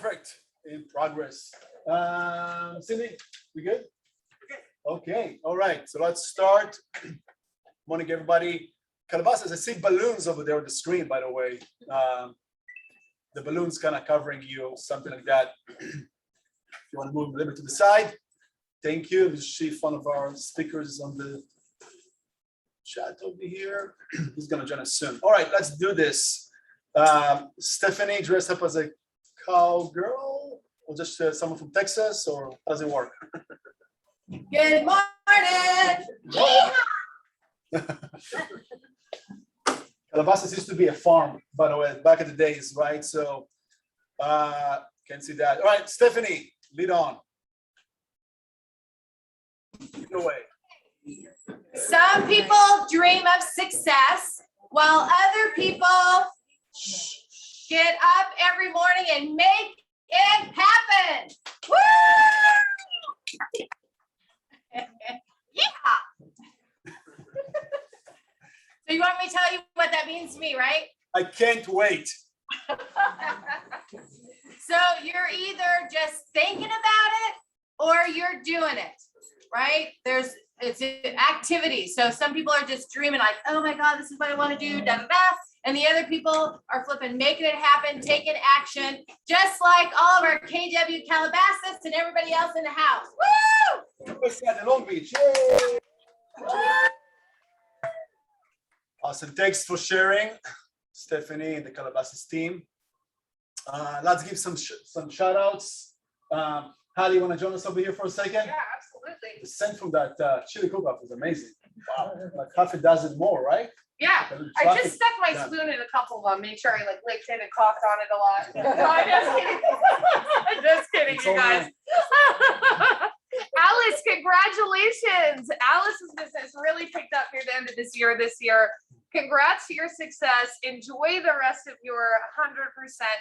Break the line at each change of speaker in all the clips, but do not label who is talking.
Perfect. In progress. Cindy, we good? Okay. All right. So let's start. Morning, everybody. Calabasas, I see balloons over there on the screen, by the way. The balloon's kind of covering you, something like that. If you want to move a little bit to the side. Thank you. We see one of our speakers on the chat over here. He's going to join us soon. All right, let's do this. Stephanie, dressed up as a cowgirl, or just someone from Texas, or how does it work?
Good morning.
Calabasas used to be a farm, by the way, back in the days, right? So, can see that. All right, Stephanie, lead on. Lead away.
Some people dream of success, while other people get up every morning and make it happen. Woo! Yeah. So you want me to tell you what that means to me, right?
I can't wait.
So you're either just thinking about it or you're doing it, right? It's an activity. So some people are just dreaming like, oh my God, this is what I want to do, da da da. And the other people are flipping, making it happen, taking action, just like all of our KW Calabasas and everybody else in the house. Woo!
Long Beach. Yay! Awesome. Thanks for sharing, Stephanie and the Calabasas team. Let's give some shout outs. Hallie, you want to join us over here for a second?
Yeah, absolutely.
The scent from that chili cook-off is amazing. Wow, like half a dozen more, right?
Yeah, I just stuck my spoon in a couple of them, made sure I like licked it and coughed on it a lot. No, I'm just kidding. I'm just kidding, you guys. Alice, congratulations. Alice's business really picked up near the end of this year. Congrats to your success. Enjoy the rest of your 100%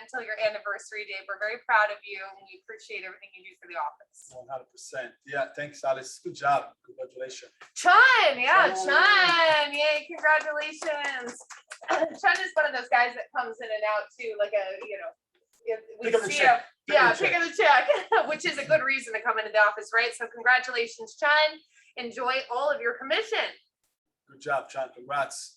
until your anniversary day. We're very proud of you and we appreciate everything you do for the office.
100%. Yeah, thanks, Alice. Good job. Congratulations.
Chun, yeah, Chun. Yay, congratulations. Chun is one of those guys that comes in and out too, like we see him. Yeah, picking the check, which is a good reason to come into the office, right? So congratulations, Chun. Enjoy all of your commission.
Good job, Chun. Congrats.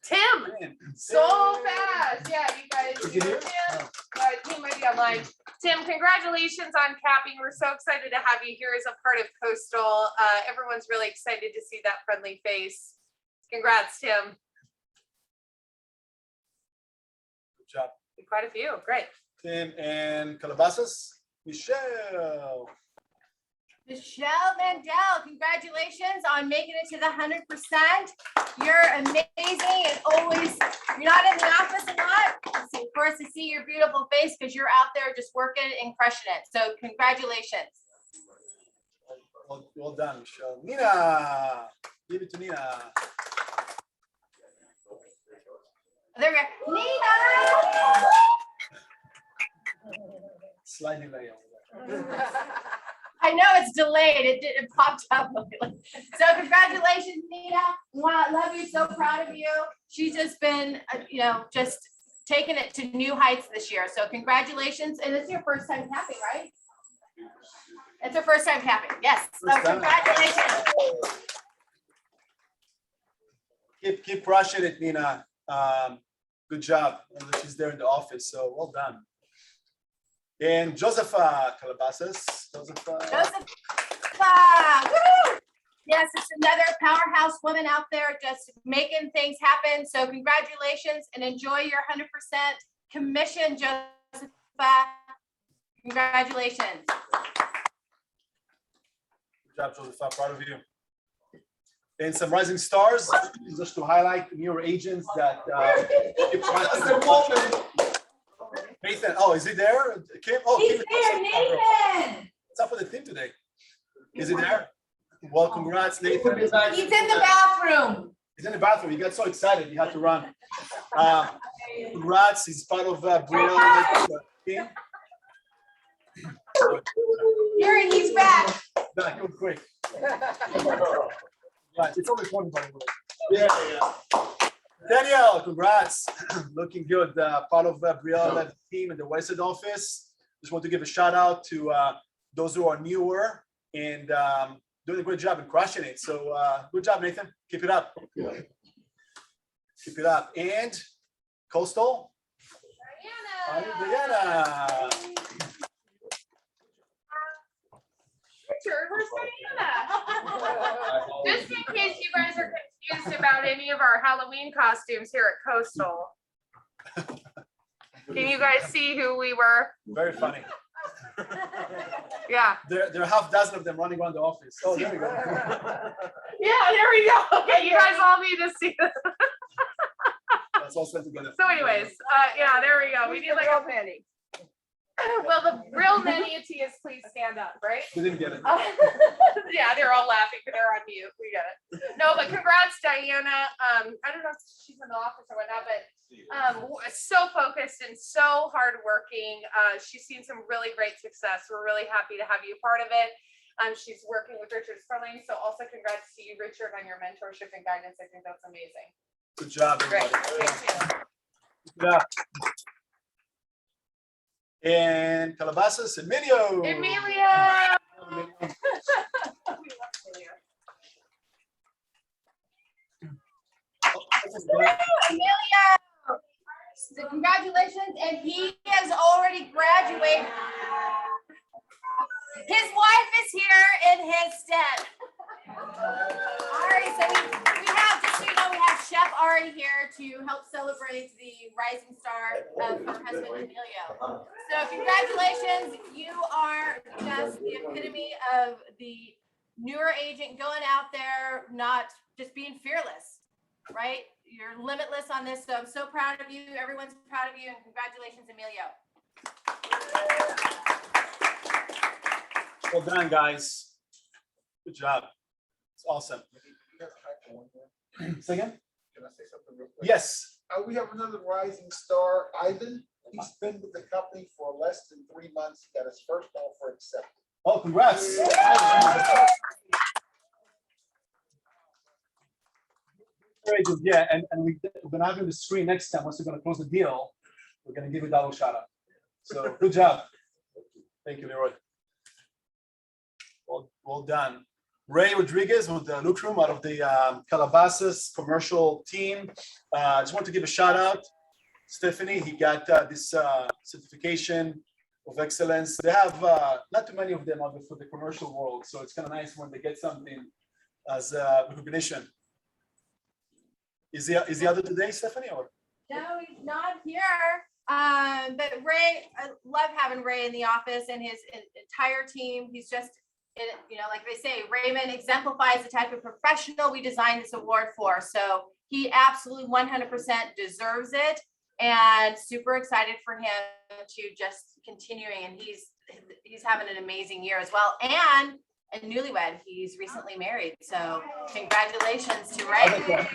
Tim, so fast. Yeah, you guys. You know Tim? He might be online. Tim, congratulations on capping. We're so excited to have you here as a part of Coastal. Everyone's really excited to see that friendly face. Congrats, Tim.
Good job.
Quite a few. Great.
Tim and Calabasas. Michelle.
Michelle Mandel, congratulations on making it to the 100%. You're amazing and always, you're not in the office a lot. It's of course to see your beautiful face because you're out there just working and crushing it. So congratulations.
Well done, Michelle. Nina, give it to Nina.
There we go. Nina!
Sliding layer over there.
I know it's delayed. It popped up. So congratulations, Nina. Wow, love you. So proud of you. She's just been, just taking it to new heights this year. So congratulations. And it's your first time capping, right? It's her first time capping. Yes. So congratulations.
Keep crushing it, Nina. Good job. She's there in the office. So well done. And Josepha Calabasas. Josepha.
Woo! Yes, it's another powerhouse woman out there just making things happen. So congratulations and enjoy your 100% commission, Josepha. Congratulations.
Good job, Josepha. Proud of you. And some rising stars, just to highlight newer agents that Nathan, oh, is he there? Kim? Oh,
he's there, Nathan.
What's up with the team today? Is he there? Well, congrats, Nathan.
He's in the bathroom.
He's in the bathroom. He got so excited, he had to run. Congrats, he's part of Brianna's team.
Here, he's back.
Back, you're quick. Right, it's always one, by the way. Yeah. Danielle, congrats. Looking good. Part of Brielle team in the West End office. Just want to give a shout out to those who are newer and doing a great job and crushing it. So good job, Nathan. Keep it up. Keep it up. And Coastal. Diana.
Richard, where's Diana? Just in case you guys are confused about any of our Halloween costumes here at Coastal. Can you guys see who we were?
Very funny.
Yeah.
There are half dozen of them running around the office. Oh, there we go.
Yeah, there we go. Okay, you guys all need to see this.
That's all set together.
So anyways, yeah, there we go. We need like a penny. Well, the real nanny is please stand up, right?
We didn't get it.
Yeah, they're all laughing because they're on mute. We get it. No, but congrats, Diana. I don't know if she's in the office or whatnot, but so focused and so hardworking. She's seen some really great success. We're really happy to have you part of it. She's working with Richard Sperling, so also congrats to you, Richard, on your mentorship and guidance. I think that's amazing.
Good job, everybody.
Great. Thank you.
Good job. And Calabasas, Emilio.
Emilia.
Amelia, so congratulations, and he has already graduated. His wife is here in his stead. Ari, so we have, just so you know, we have Chef Ari here to help celebrate the rising star of her husband, Emilio. So congratulations, you are just the epitome of the newer agent going out there, not just being fearless, right? You're limitless on this, so I'm so proud of you. Everyone's proud of you, and congratulations, Emilio.
Well done, guys. Good job. It's awesome. Say again?
Can I say something real quick?
Yes.
We have another rising star, Ivan. He's been with the company for less than 3 months. He got his first offer accepted.
Oh, congrats. Yeah, and we're gonna have you on the screen next time. Once we're gonna close the deal, we're gonna give you a double shout out. So good job. Thank you, Leroy. Well done. Ray Rodriguez with the Look Room out of the Calabasas commercial team. I just want to give a shout out. Stephanie, he got this certification of excellence. They have not too many of them out there for the commercial world, so it's kind of nice when they get something as recognition. Is the other today, Stephanie? Or?
No, he's not here. But Ray, I love having Ray in the office and his entire team. He's just, you know, like they say, Raymond exemplifies the type of professional we designed this award for. So he absolutely 100% deserves it, and super excited for him to just continuing. And he's having an amazing year as well. And a newlywed, he's recently married. So congratulations to Ray.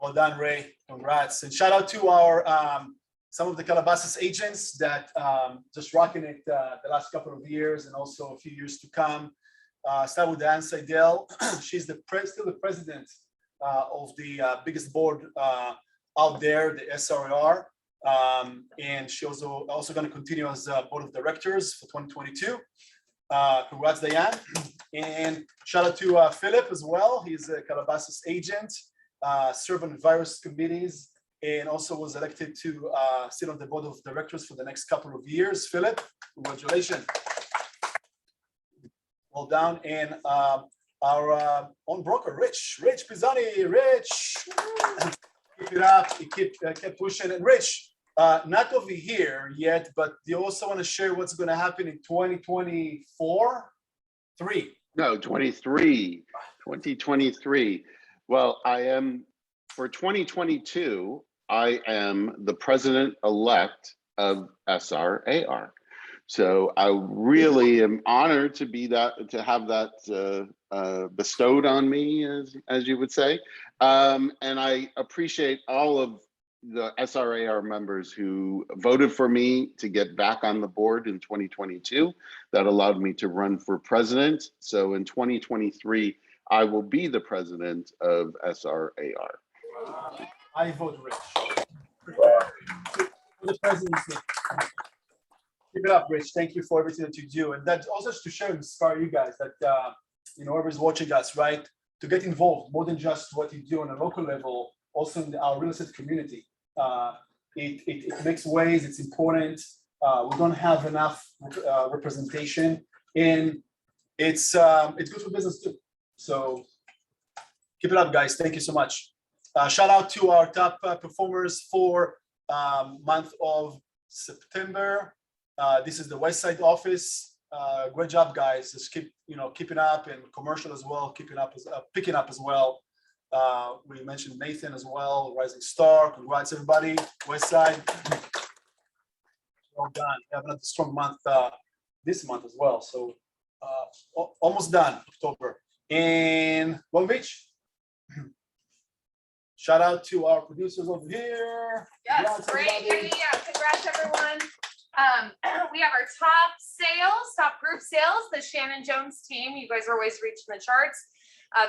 Well done, Ray. Congrats. And shout out to our some of the Calabasas agents that just rocking it the last couple of years and also a few years to come. Start with Ann Seidel. She's still the president of the biggest board out there, the SRAR. And she also going to continue as board of directors for 2022. Congrats, Diane. And shout out to Philip as well. He's a Calabasas agent, served on various committees, and also was elected to sit on the board of directors for the next couple of years. Philip, congratulations. Well done. And our own broker, Rich Pisani. Rich, keep it up. He kept pushing. And Rich, not over here yet, but do you also want to share what's going to happen in 2024?
2023. Well, for 2022, I am the president-elect of SRAR. So I really am honored to have that bestowed on me, as you would say. And I appreciate all of the SRAR members who voted for me to get back on the board in 2022. That allowed me to run for president. So in 2023, I will be the president of SRAR.
I vote Rich. For the presidency. Keep it up, Rich. Thank you for everything that you do. And that also to show and inspire you guys that, whoever's watching us, right, to get involved more than just what you do on a local level, also in our real estate community. It makes waves, it's important. We don't have enough representation, and it's good for business too. So keep it up, guys. Thank you so much. Shout out to our top performers for month of September. This is the West Side office. Great job, guys. Just keeping up, and commercial as well, picking up as well. We mentioned Nathan as well, Rising Star. Congrats, everybody. West Side. Well done. We have another strong month this month as well. So almost done, October. And Long Beach. Shout out to our producers over here.
Yes,
Congrats,
great.
everybody.
Yeah. Congrats, everyone. We have our top group sales, the Shannon Jones team. You guys are always reaching the charts.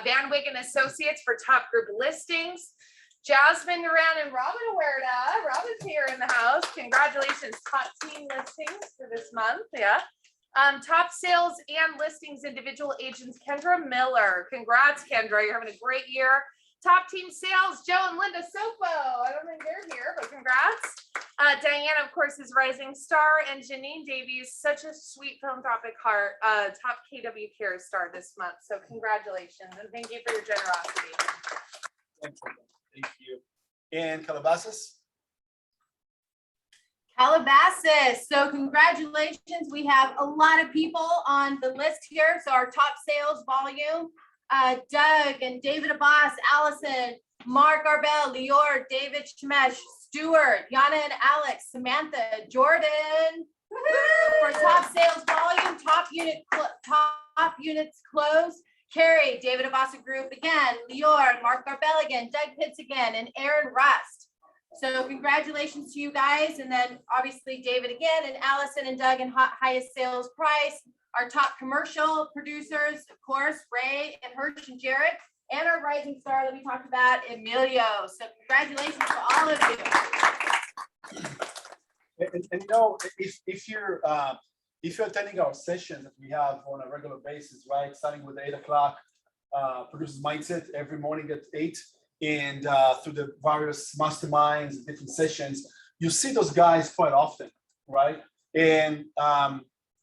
Van Wyck and Associates for top group listings. Jasmine Duran and Robin Huerta. Robin's here in the house. Congratulations, top team listings for this month. Yeah. Top sales and listings individual agents, Kendra Miller. Congrats, Kendra. You're having a great year. Top team sales, Joe and Linda Sopo. I don't think they're here, but congrats. Diana, of course, is Rising Star, and Janine Davies, such a sweet philanthropic heart, top KW Care star this month. So congratulations, and thank you for your generosity.
Thank you. And Calabasas.
Calabasas. So congratulations. We have a lot of people on the list here. So our top sales volume, Doug and David Abbas, Allison, Mark Arbel, Lior, David Shemesh, Stuart, Yana and Alex, Samantha, Jordan. For top sales volume, top units closed, Carrie, David Abbas Group again, Lior, Mark Arbel again, Doug Pitts again, and Aaron Rust. So congratulations to you guys. And then obviously David again, and Allison and Doug in highest sales price. Our top commercial producers, of course, Ray and Hirsch and Jared, and our rising star that we talked about, Emilio. So congratulations to all of you.
And if you're attending our sessions that we have on a regular basis, right, starting with 8 o'clock, Producers Mindset every morning at 8, and through the various masterminds and different sessions, you see those guys quite often, right? And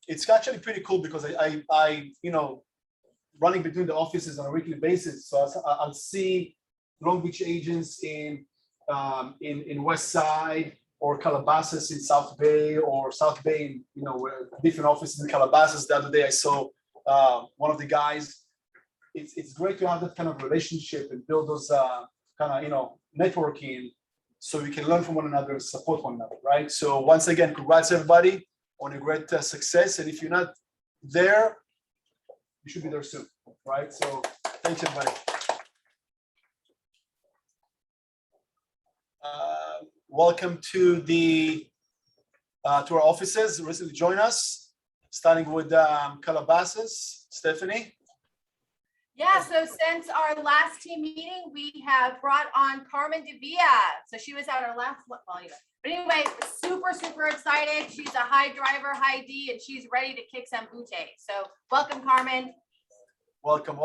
it's actually pretty cool because I running between the offices on a weekly basis, so I'll see Long Beach agents in West Side, or Calabasas in South Bay, or South Bay in different offices in Calabasas. The other day I saw one of the guys. It's great to have that kind of relationship and build those kind of networking, so we can learn from one another and support one another, right? So once again, congrats everybody on a great success. And if you're not there, you should be there soon, right? So thanks everybody. Welcome to our offices. Recently joined us, starting with Calabasas, Stephanie.
Yeah, so since our last team meeting, we have brought on Carmen Devia. So she was at our last volume. But anyway, super excited. She's a high driver, high D, and she's ready to kick some booty. So welcome, Carmen.
Welcome.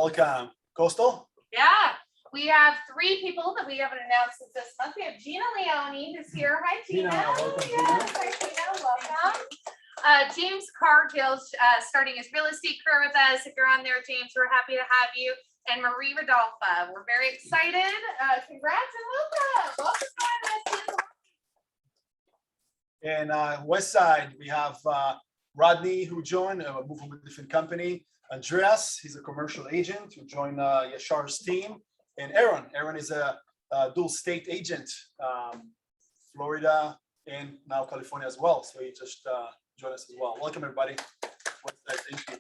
Coastal?
Yeah, we have 3 people that we haven't announced this month. We have Gina Leone, who's here. Hi, Gina.
Welcome,
Yes, hi, Gina. Welcome. James Cargill, starting his real estate career with us. If you're on there, James, we're happy to have you. And Marie Rodolfa, we're very excited. Congrats and welcome. Welcome.
And West Side, we have Rodney, who joined, moved from a different company. Andreas, he's a commercial agent who joined Yashar's team. And Aaron is a dual state agent, Florida and now California as well. So he just joined us as well. Welcome everybody. Thank you.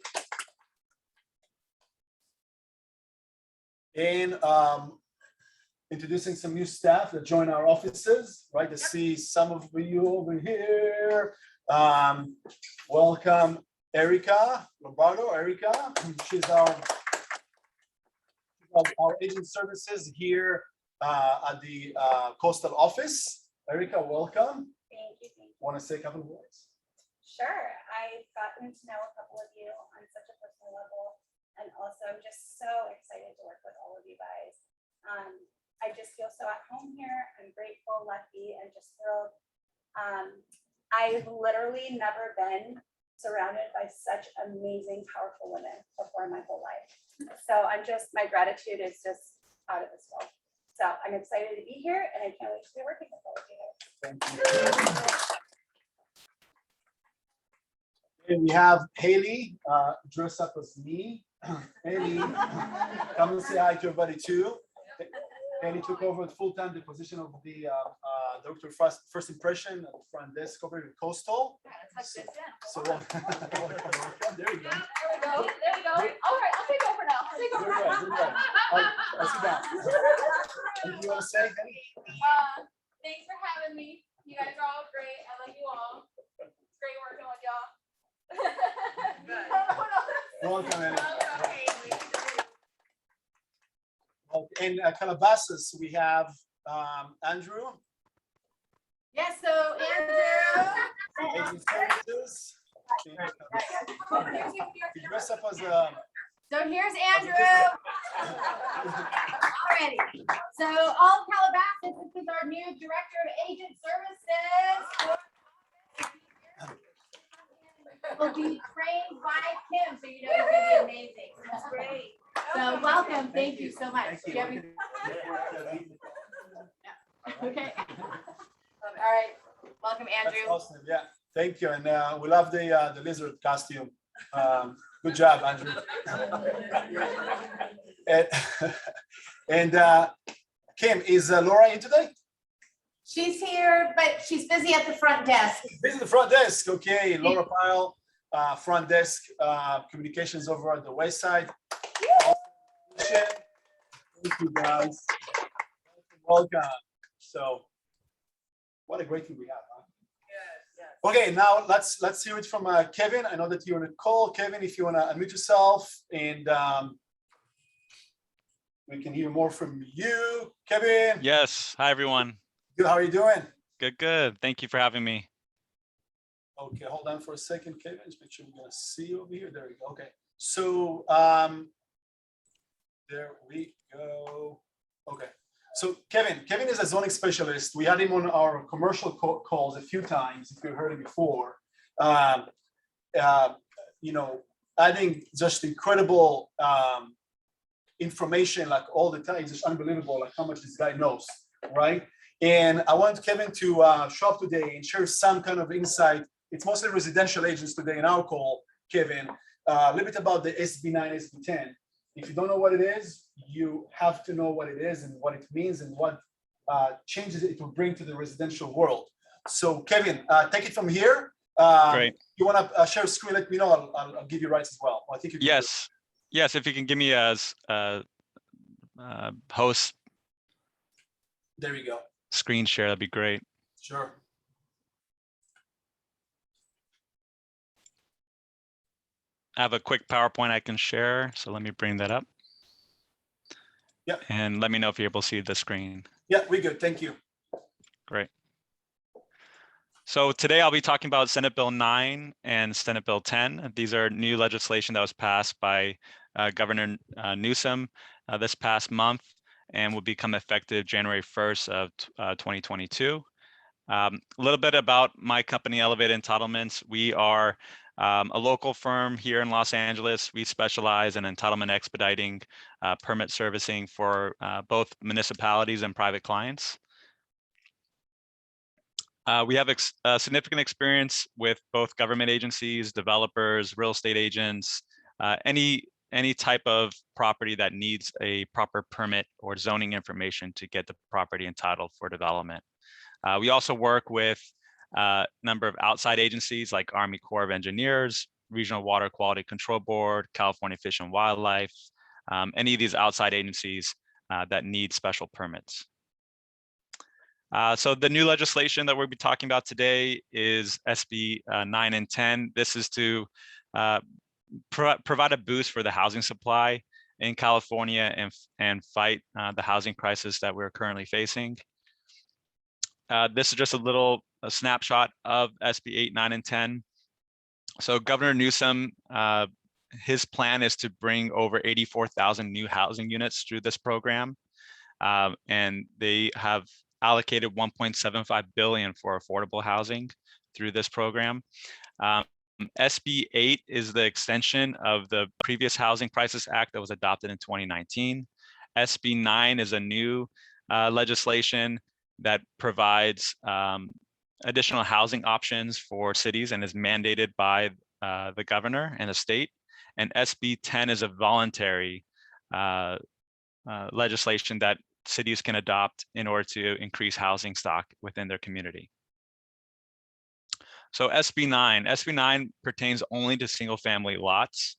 And introducing some new staff that join our offices, right? To see some of you over here. Welcome Erica Lombardo. Erica, she's our of our agent services here at the coastal office. Erica, welcome.
Thank you.
Want to say a couple of words?
Sure, I've gotten to know a couple of you on such a personal level, and also I'm just so excited to work with all of you guys. I just feel so at home here. I'm grateful, lucky, and just thrilled. I've literally never been surrounded by such amazing, powerful women before in my whole life. So my gratitude is just out of this world. So I'm excited to be here, and I can't wait to be working with all of you guys.
Thank you. And we have Haley dressed up as me. Haley, come and say hi to everybody too. Haley took over full-time the position of the Director of First Impression at the front desk over at Coastal. So, there you go.
There we go. All right, I'll take over now. I'll take over.
I'll sit down. Anything you want to say, Haley?
Thanks for having me. You guys are all great. I love you all. It's great working with y'all.
Welcome, Haley.
Okay.
In Calabasas, we have Andrew.
Yes, so Andrew.
Agent Services. He dressed up as a.
So here's Andrew. Already. So all of Calabasas, this is our new Director of Agent Services. Will be trained by Kim, so you know he's gonna be amazing. That's great. So welcome, thank you so much.
Thank
Do you have any- Okay. All right, welcome,
That's
Andrew.
awesome. Yeah, thank you, and we love the lizard costume. Good job, Andrew. And Kim, is Laura in today?
She's here, but she's busy at the front desk.
This is the front desk. Okay, Laura Pyle, front desk, communications over at the west side. Thank you, guys. Welcome. So, what a great thing we have, huh? Okay, now let's hear it from Kevin. I know that you're on a call. Kevin, if you want to unmute yourself, and we can hear more from you. Kevin.
Yes. Hi, everyone.
Good. How are you doing?
Good. Thank you for having me.
Okay, hold on for a second, Kevin. Just make sure we're gonna see you over here. There we go. Okay. So there we go. Okay. So Kevin is a zoning specialist. We had him on our commercial calls a few times, if you heard him before. You know, adding just incredible information like all the time. It's just unbelievable, like how much this guy knows, right? And I want Kevin to show up today and share some kind of insight. It's mostly residential agents today in our call, Kevin. A little bit about the SB-9, SB-10. If you don't know what it is, you have to know what it is and what it means and what changes it will bring to the residential world. So Kevin, take it from here.
Great.
You want to share a screen? Let me know. I'll give you rights as well. I think you can.
Yes. If you can give me as host.
There you go.
Screen share, that'd be great.
Sure.
I have a quick PowerPoint I can share, so let me bring that up.
Yeah.
And let me know if you're able to see the screen.
Yeah, we're good. Thank you.
Great. So today I'll be talking about Senate Bill 9 and Senate Bill 10. These are new legislation that was passed by Governor Newsom this past month and will become effective January 1st of 2022. A little bit about my company, Elevated Entitlements. We are a local firm here in Los Angeles. We specialize in entitlement expediting, permit servicing for both municipalities and private clients. We have significant experience with both government agencies, developers, real estate agents, any type of property that needs a proper permit or zoning information to get the property entitled for development. We also work with a number of outside agencies like Army Corps of Engineers, Regional Water Quality Control Board, California Fish and Wildlife, any of these outside agencies that need special permits. So the new legislation that we'll be talking about today is SB-9 and 10. This is to provide a boost for the housing supply in California and fight the housing crisis that we're currently facing. This is just a snapshot of SB 8, 9, and 10. So Governor Newsom, his plan is to bring over 84,000 new housing units through this program. And they have allocated $1.75 billion for affordable housing through this program. SB 8 is the extension of the previous Housing Crisis Act that was adopted in 2019. SB 9 is a new legislation that provides additional housing options for cities and is mandated by the governor and the state. And SB-10 is a voluntary legislation that cities can adopt in order to increase housing stock within their community. So SB9 pertains only to single family lots.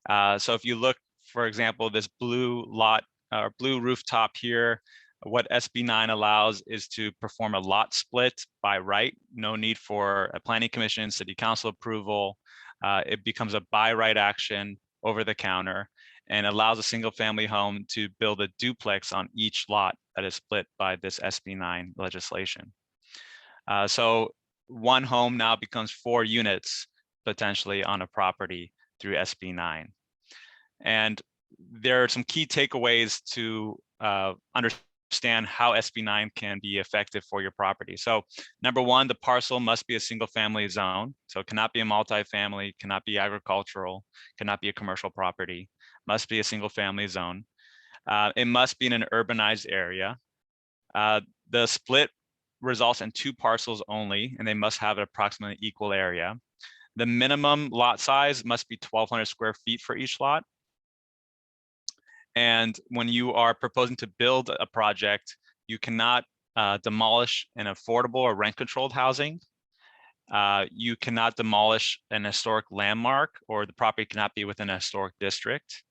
So if you look, for example, this blue lot or blue rooftop here, what SB9 allows is to perform a lot split by right, no need for a planning commission, city council approval. It becomes a by right action over the counter and allows a single family home to build a duplex on each lot that is split by this SB9 legislation. So one home now becomes 4 units potentially on a property through SB9. And there are some key takeaways to understand how SB9 can be effective for your property. So number one, the parcel must be a single family zone. So it cannot be a multifamily, cannot be agricultural, cannot be a commercial property, must be a single family zone. It must be in an urbanized area. The split results in 2 parcels only, and they must have an approximately equal area. The minimum lot size must be 1,200 square feet for each lot. And when you are proposing to build a project, you cannot demolish an affordable or rent-controlled housing. You cannot demolish an historic landmark, or the property cannot be within a historic district.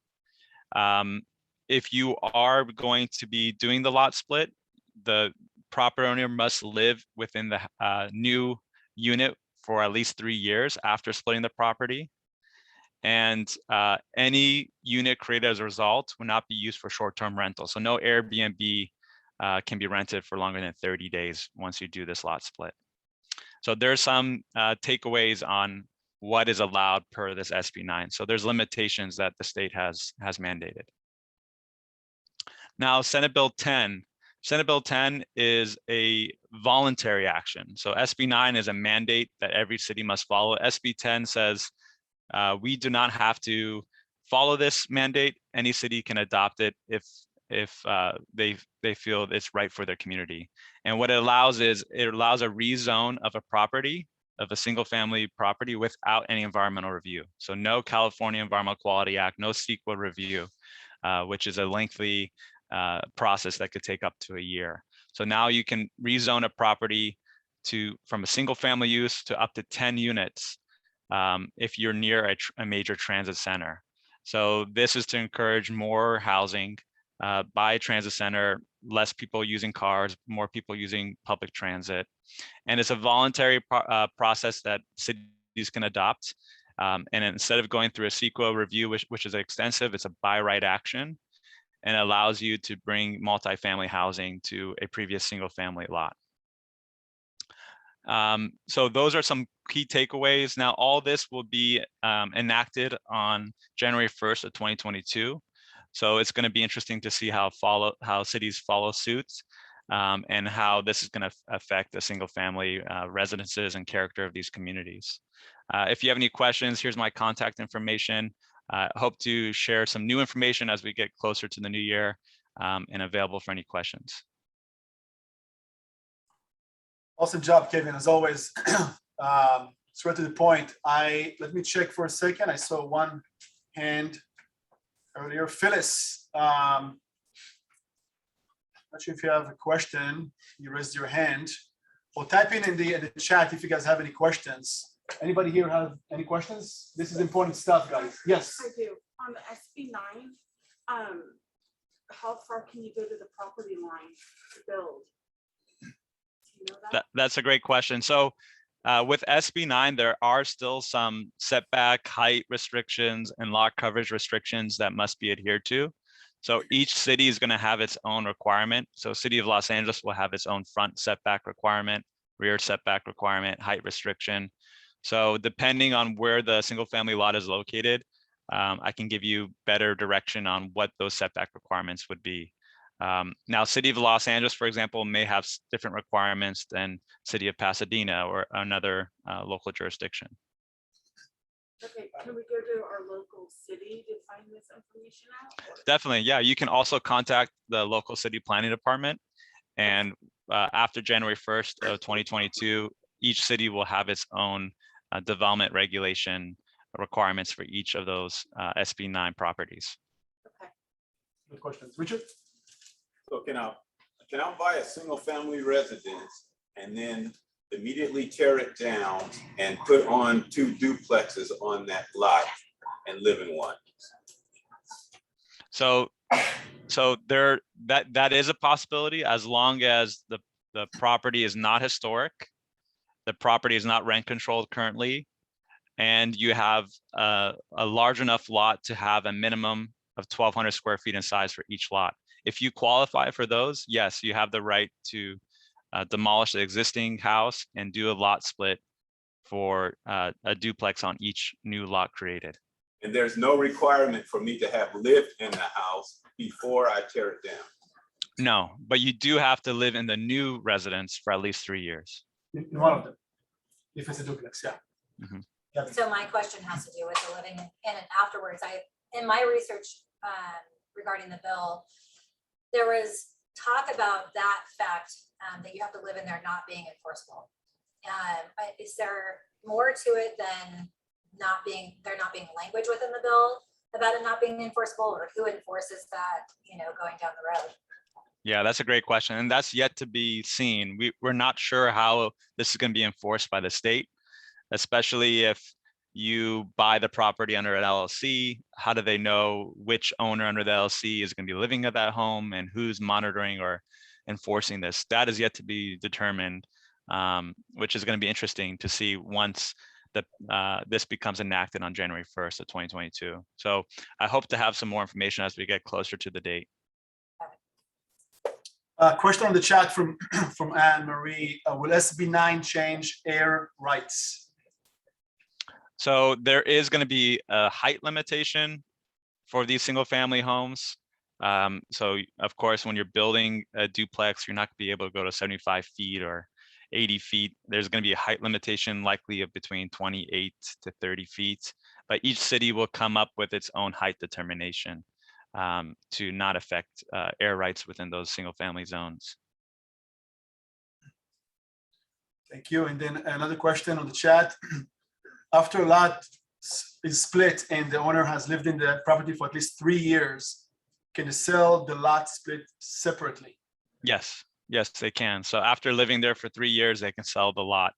If you are going to be doing the lot split, the property owner must live within the new unit for at least 3 years after splitting the property. And any unit created as a result will not be used for short-term rental. So no Airbnb can be rented for longer than 30 days once you do this lot split. So there's some takeaways on what is allowed per this SB9. So there's limitations that the state has mandated. Now, Senate Bill 10. Senate Bill 10 is a voluntary action. So SB9 is a mandate that every city must follow. SB10 says we do not have to follow this mandate. Any city can adopt it if they feel it's right for their community. And what it allows is it allows a rezone of a property, of a single family property, without any environmental review. So no California Environmental Quality Act, no CEQA review, which is a lengthy process that could take up to a year. So now you can rezone a property from a single family use to up to 10 units if you're near a major transit center. So this is to encourage more housing by a transit center, less people using cars, more people using public transit. And it's a voluntary process that cities can adopt. And instead of going through a CEQA review, which is extensive, it's a by right action, and allows you to bring multifamily housing to a previous single family lot. So those are some key takeaways. Now, all this will be enacted on January 1st of 2022. So it's going to be interesting to see how cities follow suit and how this is going to affect the single family residences and character of these communities. If you have any questions, here's my contact information. Hope to share some new information as we get closer to the new year and available for any questions.
Awesome job, Kevin, as always. Straight to the point. Let me check for a second. I saw one hand earlier. Phyllis, not sure if you have a question. You raised your hand. Or type in the chat if you guys have any questions. Anybody here have any questions? This is important stuff, guys. Yes.
I do. On the SB9, how far can you go to the property line to build? Do you know that?
That's a great question. So With SB9, there are still some setback height restrictions and lot coverage restrictions that must be adhered to. So each city is going to have its own requirement. So City of Los Angeles will have its own front setback requirement, rear setback requirement, height restriction. So depending on where the single family lot is located, I can give you better direction on what those setback requirements would be. Now, City of Los Angeles, for example, may have different requirements than City of Pasadena or another local jurisdiction.
Okay, can we go to our local city to find this information out?
Definitely, yeah. You can also contact the local city planning department. And after January 1st of 2022, each city will have its own development regulation requirements for each of those SB9 properties.
Okay.
Good questions. Richard?
So can I buy a single family residence and then immediately tear it down and put on 2 duplexes on that lot and live in one?
So there that is a possibility, as long as the property is not historic, the property is not rent controlled currently, and you have a large enough lot to have a minimum of 1,200 square feet in size for each lot. If you qualify for those, yes, you have the right to demolish the existing house and do a lot split for a duplex on each new lot created.
And there's no requirement for me to have lived in the house before I tear it down?
No, but you do have to live in the new residence for at least 3 years.
In one of them, if it's a duplex, yeah.
Mhm.
Kevin?
So my question has to do with the living in it afterwards. In my research regarding the bill, there was talk about that fact that you have to live in there not being enforceable. Is there more to it than there not being language within the bill about it not being enforceable, or who enforces that, going down the road?
Yeah, that's a great question, and that's yet to be seen. We're not sure how this is going to be enforced by the state, especially if you buy the property under an LLC. How do they know which owner under the LLC is going to be living at that home, and who's monitoring or enforcing this? That is yet to be determined, which is going to be interesting to see once this becomes enacted on January 1st of 2022. So I hope to have some more information as we get closer to the date.
Question on the chat from Anne Marie. Will SB9 change air rights?
So there is going to be a height limitation for these single family homes. So of course, when you're building a duplex, you're not going to be able to go to 75 feet or 80 feet. There's going to be a height limitation, likely of between 28 to 30 feet, but each city will come up with its own height determination to not affect air rights within those single family zones.
Thank you. And then another question on the chat. After a lot is split and the owner has lived in the property for at least 3 years, can you sell the lot split separately?
Yes, they can. So after living there for 3 years, they can sell the lot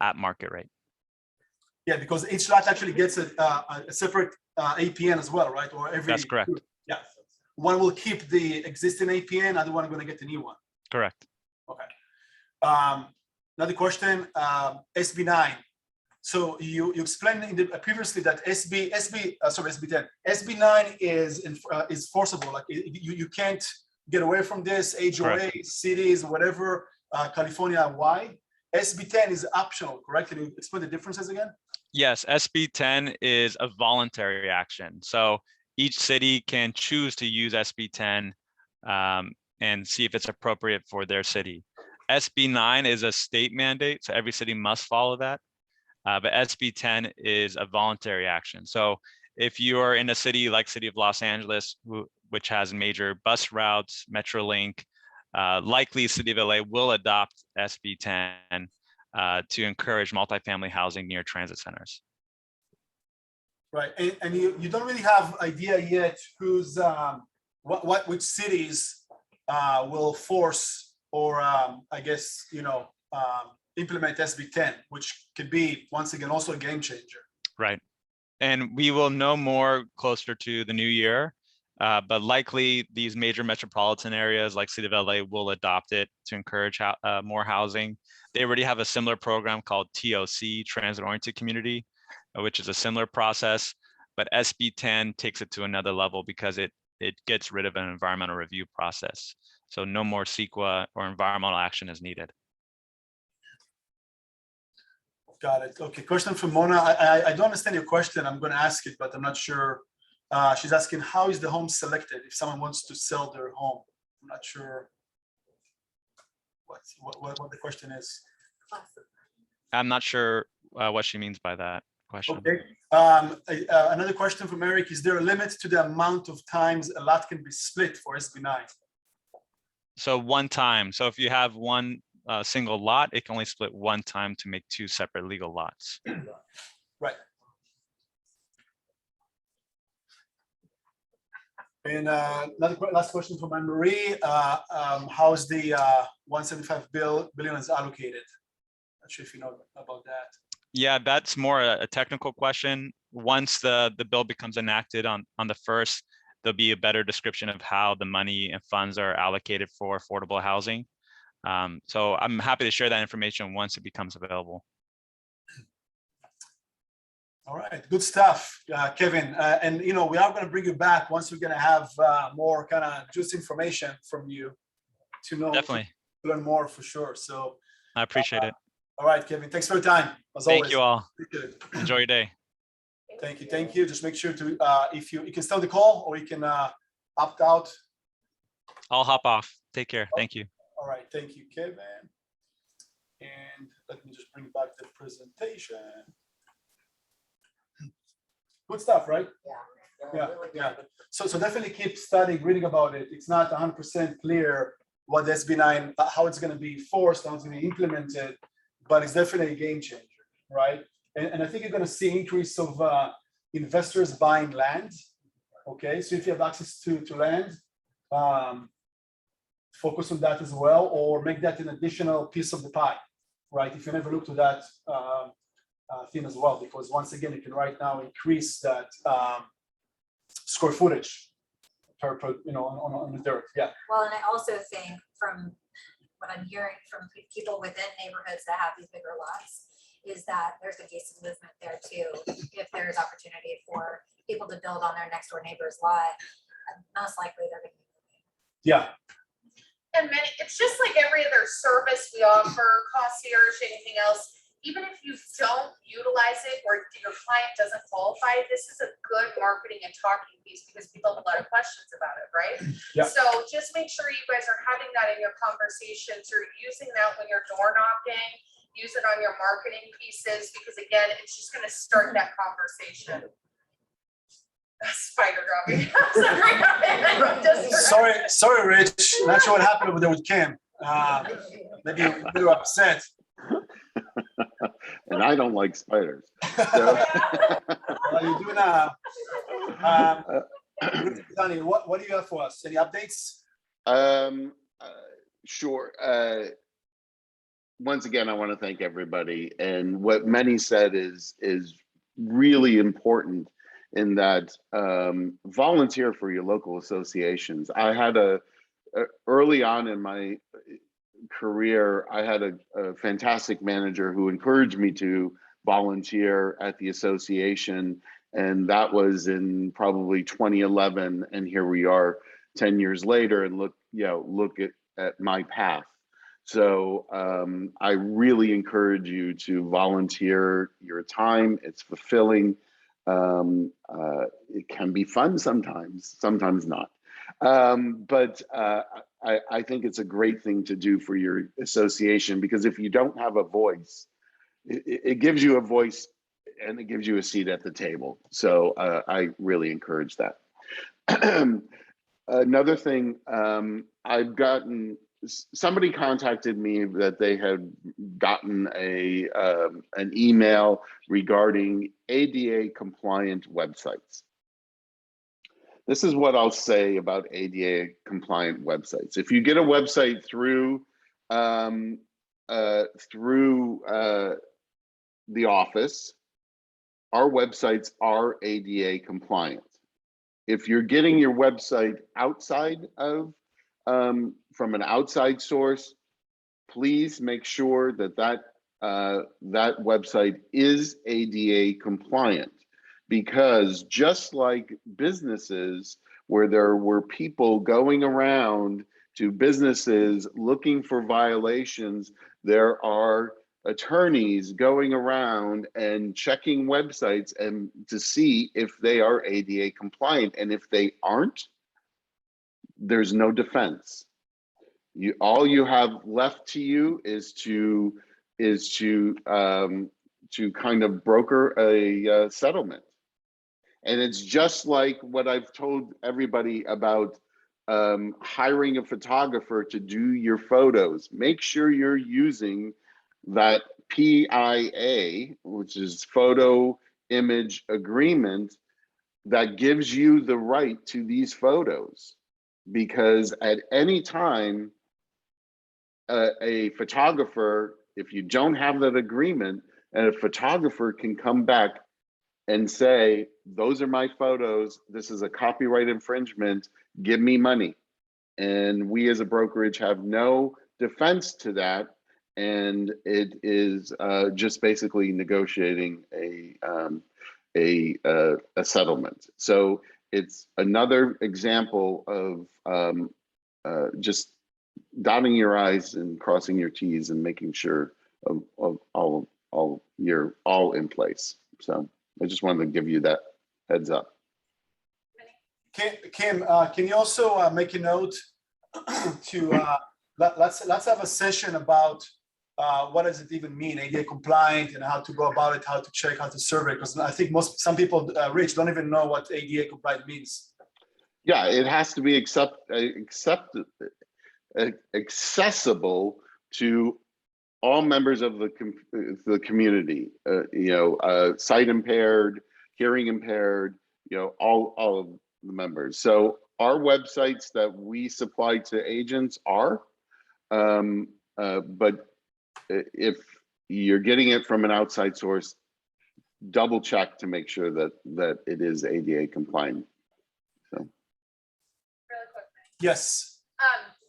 at market rate.
Yeah, because each lot actually gets a separate APN as well, right? Or every.
That's correct.
Yeah, one will keep the existing APN, other one going to get the new one.
Correct.
Okay. Another question, SB9. So you explained previously that SB10, SB9 is forcible. Like you can't get away from this. HOA,
Correct.
cities, whatever, California wide. SB10 is optional, correct? Can you explain the differences again?
Yes, SB10 is a voluntary action. So each city can choose to use SB10 and see if it's appropriate for their city. SB9 is a state mandate, so every city must follow that. But SB10 is a voluntary action. So if you are in a city like City of Los Angeles, which has major bus routes, Metrolink, likely City of LA will adopt SB10 to encourage multifamily housing near transit centers.
Right, and you don't really have idea yet who's which cities will force or I guess implement SB10, which could be once again also a game changer.
Right, and we will know more closer to the new year. But likely these major metropolitan areas like City of LA will adopt it to encourage more housing. They already have a similar program called TOC, Transit Oriented Community, which is a similar process, but SB10 takes it to another level because it gets rid of an environmental review process. So no more CEQA or environmental action is needed.
Got it. Okay, question from Mona. I don't understand your question. I'm going to ask it, but I'm not sure. She's asking, how is the home selected if someone wants to sell their home? I'm not sure what the question is.
I'm not sure what she means by that question.
Okay. Another question from Eric. Is there a limit to the amount of times a lot can be split for SB9?
So one time. So if you have one single lot, it can only split one time to make two separate legal lots.
Right. And last question from Anne-Marie. How's the 175 billion is allocated? Not sure if you know about that.
Yeah, that's more a technical question. Once the bill becomes enacted on the 1st, there'll be a better description of how the money and funds are allocated for affordable housing. So I'm happy to share that information once it becomes available.
All right, good stuff, Kevin. And we are going to bring you back once we're going to have more kind of juicy information from you to know.
Definitely.
To learn more for sure. So
I appreciate it.
All right, Kevin. Thanks for your time. As always.
Thank you all. Enjoy your day.
Thank you. Thank you. Just make sure to if you can stay on the call or you can opt out.
I'll hop off. Take care. Thank you.
All right. Thank you, Kevin. And let me just bring back the presentation. Good stuff, right? Yeah. So definitely keep studying, reading about it. It's not 100% clear what the SB9, how it's going to be forced, how it's going to be implemented, but it's definitely a game changer, right? And I think you're going to see increase of investors buying land. Okay, so if you have access to land, focus on that as well, or make that an additional piece of the pie, right? If you never look to that thing as well, because once again, you can right now increase that square footage per on the dirt. Yeah.
Well, and I also think from what I'm hearing from people within neighborhoods that have these bigger lots is that there's a case of movement there too. If there's opportunity for people to build on their next door neighbor's lot, most likely they're going to be moving.
Yeah.
And it's just like every other service we offer, concierge, anything else. Even if you don't utilize it or your client doesn't qualify, this is a good marketing and talking piece because people have a lot of questions about it, right?
Yeah.
So just make sure you guys are having that in your conversations or using that when you're door knocking, use it on your marketing pieces, because again, it's just going to start that conversation. Spider dropping.
Sorry, Rich. Not sure what happened over there with Kim. Maybe you were upset.
And I don't like spiders.
So. Well, you do now. Danny, what do you have for us? Any updates?
Sure. Once again, I want to thank everybody. And what Many said is really important in that volunteer for your local associations. I had early on in my career, I had a fantastic manager who encouraged me to volunteer at the association, and that was in probably 2011. And here we are 10 years later, and look at my path. So I really encourage you to volunteer your time. It's fulfilling. It can be fun sometimes not. But I think it's a great thing to do for your association, because if you don't have a voice, it gives you a voice and it gives you a seat at the table. So I really encourage that. Another thing, somebody contacted me that they had gotten an email regarding ADA compliant websites. This is what I'll say about ADA compliant websites. If you get a website through the office, our websites are ADA compliant. if you're getting your website outside of, from an outside source, please make sure that that website is ADA compliant, because just like businesses where there were people going around to businesses looking for violations, there are attorneys going around and checking websites and to see if they are ADA compliant. And if they aren't, there's no defense. All you have left to you is to kind of broker a settlement. And it's just like what I've told everybody about hiring a photographer to do your photos. Make sure you're using that PIA, which is photo image agreement, that gives you the right to these photos. Because at any time, a photographer, if you don't have that agreement, and a photographer can come back and say, those are my photos, this is a copyright infringement, give me money. And we as a brokerage have no defense to that. And it is just basically negotiating a settlement. So it's another example of just dotting your I's and crossing your T's and making sure of you're all in place. So I just wanted to give you that heads up.
Kim, can you also make a note to let's have a session about what does it even mean, ADA compliant, and how to go about it, how to check, how to survey, because I think some people, Rich, don't even know what ADA compliant means.
Yeah, it has to be accessible to all members of the community, sight impaired, hearing impaired, all of the members. So our websites that we supply to agents are, but if you're getting it from an outside source, double check to make sure that it is ADA compliant. So.
Really quick.
Yes.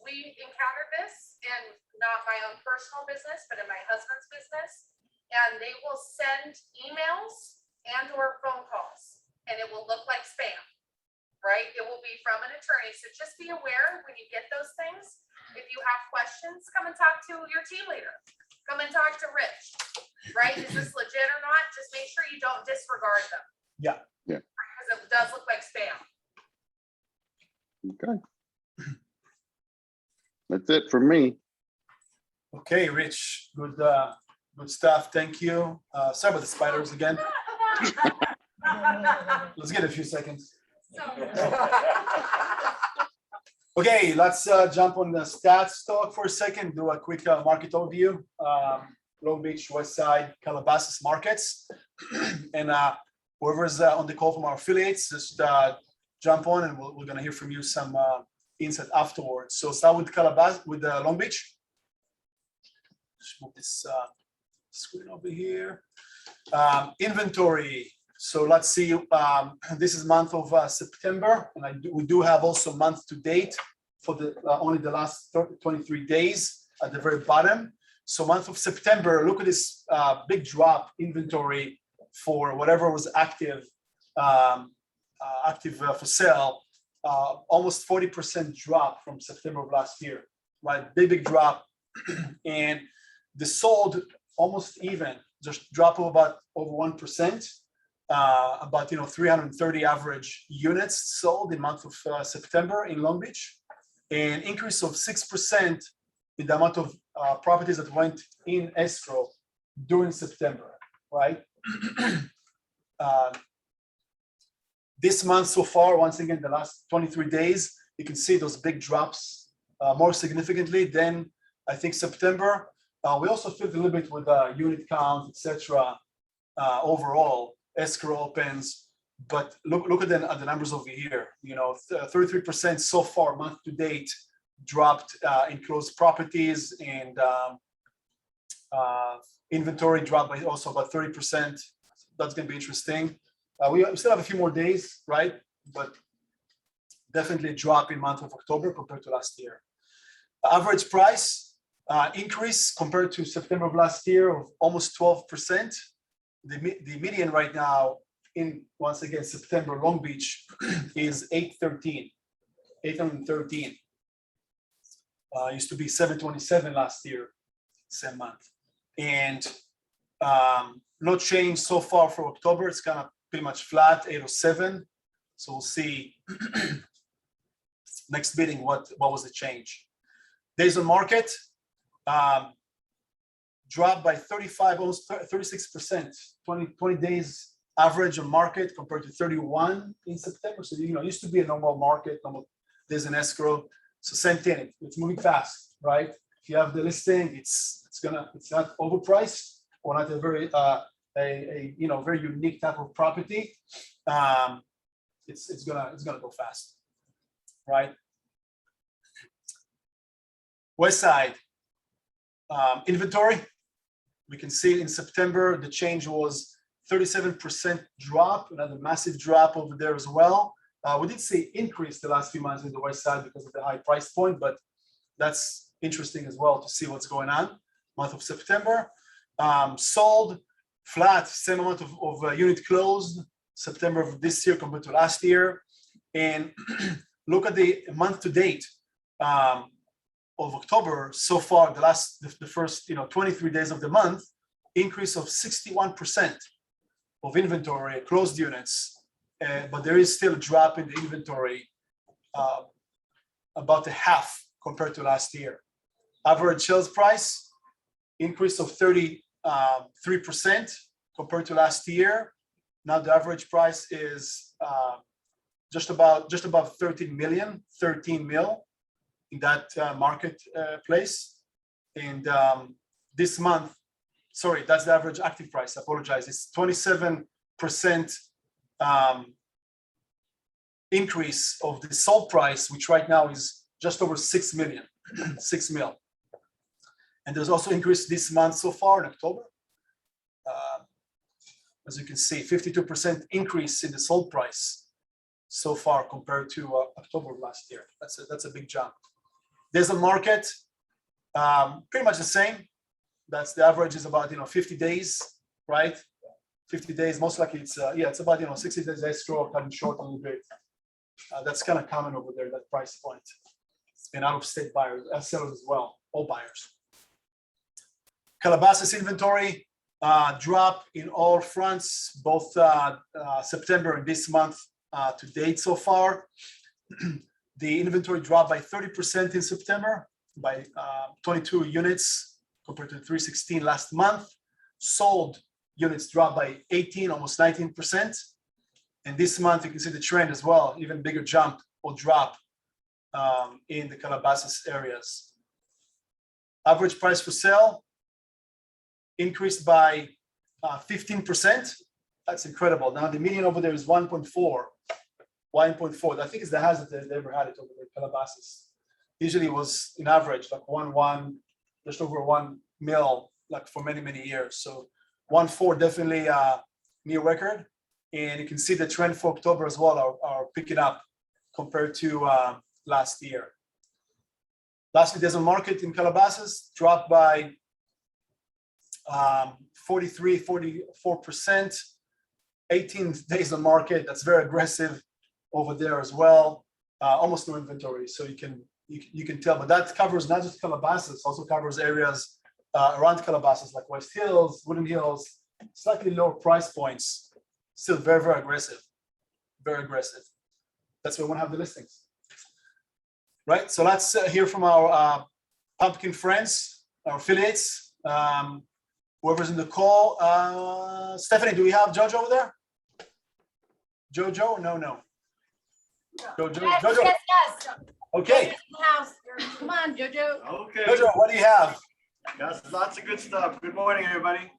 We encountered this in not my own personal business, but in my husband's business, and they will send emails and or phone calls, and it will look like spam, right? It will be from an attorney. So just be aware when you get those things. If you have questions, come and talk to your team leader. Come and talk to Rich, right? Is this legit or not? Just make sure you don't disregard them.
Yeah.
Yeah.
Because it does look like spam.
Okay. That's it for me.
Okay, Rich, good stuff. Thank you. Sorry about the spiders again. Let's get a few seconds. Okay, let's jump on the stats talk for a second, do a quick market overview. Long Beach, West Side, Calabasas markets. And whoever's on the call from our affiliates, just jump on and we're gonna hear from you some insight afterwards. So start with Calabasas, with Long Beach. Just move this screen over here. Inventory. So let's see, this is month of September, and we do have also month to date for the only the last 23 days at the very bottom. So month of September, look at this big drop inventory for whatever was active, for sale, almost 40% drop from September of last year, right? Big drop, and the sold almost even, just drop of about over 1%. About 330 average units sold in month of September in Long Beach, an increase of 6% in the amount of properties that went in escrow during September, right? This month so far, once again, the last 23 days, you can see those big drops more significantly than I think September. We also feel a little bit with unit count, etc. Overall. Escrow opens, but look at the numbers over here. 33% so far month to date dropped in closed properties, and inventory dropped by also about 30%. That's going to be interesting. We still have a few more days, right? But definitely a drop in month of October compared to last year. The average price increase compared to September of last year of almost 12%. The median right now in, once again, September, Long Beach is 813. Used to be 727 last year, same month. And no change so far for October. It's kind of pretty much flat, 807. So we'll see next bidding what was the change. Days on market dropped by 35, almost 36%, 20 days average on market compared to 31 in September. So, you know, it used to be a normal market, normal days in escrow. So same thing, it's moving fast, right? If you have the listing, it's not overpriced or not a very very unique type of property. It's gonna go fast, right? West Side inventory. We can see in September the change was 37% drop, another massive drop over there as well. We did see increase the last few months in the West Side because of the high price point, but that's interesting as well to see what's going on. Month of September, sold flat, same amount of unit closed September of this year compared to last year. And look at the month to date of October so far, the first 23 days of the month, increase of 61% of inventory closed units, but there is still a drop in the inventory, about a half compared to last year. Average sales price increase of 33% compared to last year. Now the average price is just above 13 mil in that marketplace. And this month, sorry, that's the average active price. I apologize. It's 27% increase of the sold price, which right now is just over 6 million, 6 mil. And there's also increase this month so far in October. As you can see, 52% increase in the sold price so far compared to October of last year. That's a big jump. There's a market, pretty much the same. That's the average is about 50 days, right? 50 days, most likely it's it's about 60 days escrow, cutting short a little bit. That's kind of common over there, that price point. And out-of-state buyers, sellers as well, all buyers. Calabasas inventory drop in all fronts, both September and this month to date so far. The inventory dropped by 30% in September, by 22 units compared to 316 last month. Sold units dropped by 18, almost 19%. And this month you can see the trend as well, even bigger jump or drop in the Calabasas areas. Average price for sale increased by 15%. That's incredible. Now the median over there is 1.4. 1.4. I think it's the highest that they ever had it over there, Calabasas. Usually it was in average like 1.1, just over 1 mil, like for many, many years. So 1.4 definitely near record. And you can see the trend for October as well are picking up compared to last year. Lastly, there's a market in Calabasas dropped by 44%, 18 days on market. That's very aggressive over there as well. Almost no inventory, so you can tell. But that covers not just Calabasas, also covers areas around Calabasas like West Hills, Woodland Hills, slightly lower price points. Still very, very aggressive, very aggressive. That's why we want to have the listings, right? So let's hear from our pumpkin friends, our affiliates. Whoever's in the call. Stephanie, do we have Jojo over there? Jojo? No. Jojo.
Yes,
Jojo.
yes.
Okay.
Jojo's in the house. Come on, Jojo.
Okay.
Jojo, what do you have?
Got lots of good stuff. Good morning, everybody.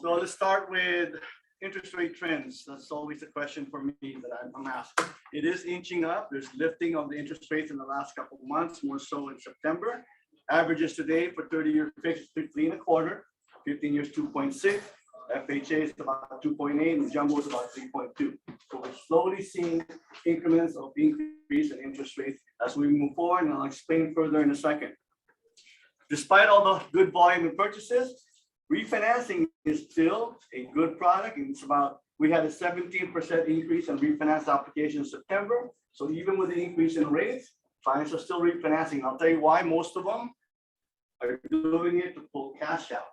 So let's start with interest rate trends. That's always a question for me that I'm asked. It is inching up. There's lifting of the interest rates in the last couple of months, more so in September. Averages today for 30-year fixed 3.25, 15 years 2.6, FHA is about 2.8, and jumbo is about 3.2. So we're slowly seeing increments of increase in interest rates as we move forward, and I'll explain further in a second. Despite all the good volume in purchases, refinancing is still a good product, and it's about, we had a 17% increase in refinance applications in September. So even with the increase in rates, clients are still refinancing. I'll tell you why. Most of them are doing it to pull cash out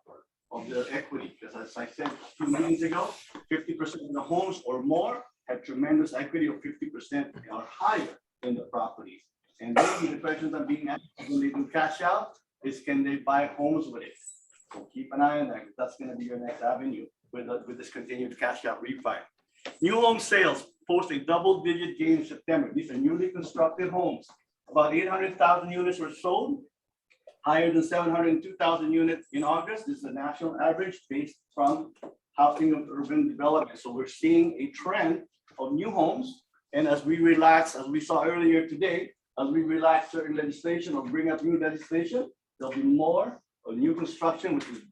of their equity, because as I said a few meetings ago, 50% of the homes or more have tremendous equity of 50% or higher in the properties. And maybe the questions are being asked when they do cash out is, can they buy homes with it? So keep an eye on that. That's going to be your next avenue with this continued cash out refi. New home sales post a double-digit gain in September. These are newly constructed homes. About 800,000 units were sold, higher than 702,000 units in August. This is a national average based from housing and urban development. So we're seeing a trend of new homes. And as we relax, as we saw earlier today, as we relax certain legislation or bring up new legislation, there'll be more of new construction, which is